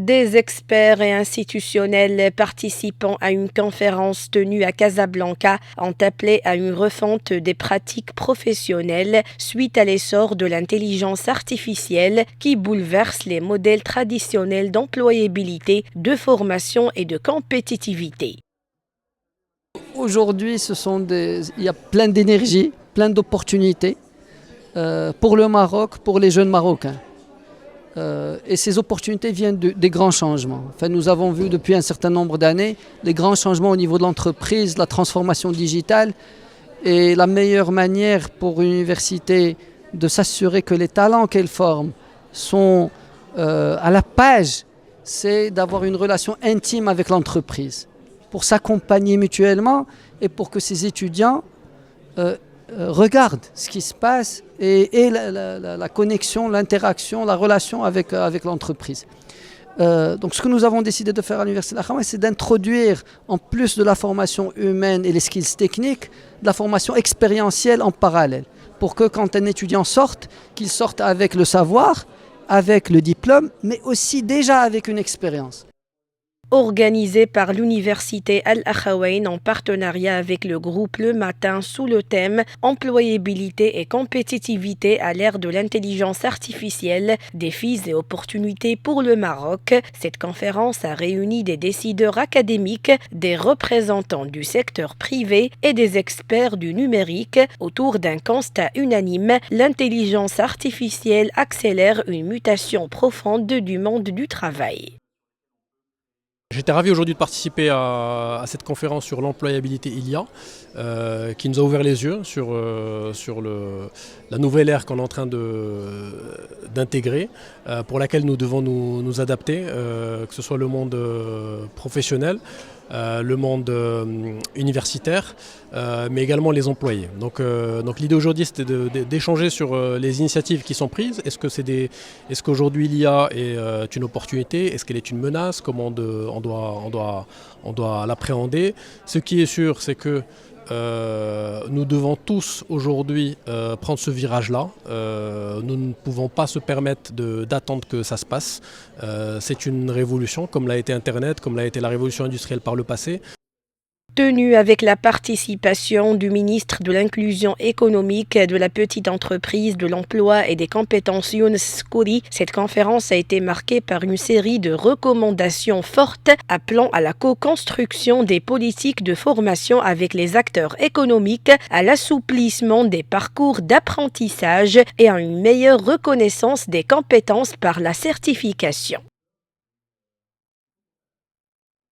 Des experts et institutionnels participant à une conférence tenue à Casablanca ont appelé à une refonte des pratiques professionnelles suite à l'essor de l'intelligence artificielle qui bouleverse les modèles traditionnels d'employabilité, de formation et de compétitivité. Aujourd'hui, il y a plein d'énergie, plein d'opportunités pour le Maroc, pour les jeunes Marocains. Et ces opportunités viennent des grands changements. Enfin, nous avons vu depuis un certain nombre d'années les grands changements au niveau de l'entreprise, la transformation digitale. Et la meilleure manière pour une université de s'assurer que les talents qu'elle forme sont à la page, c'est d'avoir une relation intime avec l'entreprise, pour s'accompagner mutuellement et pour que ces étudiants regardent ce qui se passe et la connexion, l'interaction, la relation avec l'entreprise. Donc ce que nous avons décidé de faire à l'Université d'Akhaoué, c'est d'introduire, en plus de la formation humaine et les skills techniques, de la formation expérientielle en parallèle, pour que quand un étudiant sorte, qu'il sorte avec le savoir, avec le diplôme, mais aussi déjà avec une expérience. Organisé par l'Université Al-Akhawayn en partenariat avec le groupe Le Matin sous le thème Employabilité et compétitivité à l'ère de l'intelligence artificielle, défis et opportunités pour le Maroc. Cette conférence a réuni des décideurs académiques, des représentants du secteur privé et des experts du numérique autour d'un constat unanime: l'intelligence artificielle accélère une mutation profonde du monde du travail. J'étais ravi aujourd'hui de participer à cette conférence sur l'employabilité ILIA, qui nous a ouvert les yeux sur la nouvelle ère qu'on est en train d'intégrer, pour laquelle nous devons nous adapter, que ce soit le monde professionnel, le monde universitaire, mais également les employés. Donc l'idée aujourd'hui, c'était d'échanger sur les initiatives qui sont prises. Est-ce qu'aujourd'hui l'IA est une opportunité? Est-ce qu'elle est une menace? Comment on doit l'appréhender? Ce qui est sûr, c'est que nous devons tous aujourd'hui prendre ce virage-là. Nous ne pouvons pas se permettre d'attendre que ça se passe. C'est une révolution, comme l'a été Internet, comme l'a été la révolution industrielle par le passé. Tenu avec la participation du ministre de l'Inclusion économique, de la petite entreprise, de l'emploi et des compétences Younes Skouri, cette conférence a été marquée par une série de recommandations fortes appelant à la co-construction des politiques de formation avec les acteurs économiques, à l'assouplissement des parcours d'apprentissage et à une meilleure reconnaissance des compétences par la certification.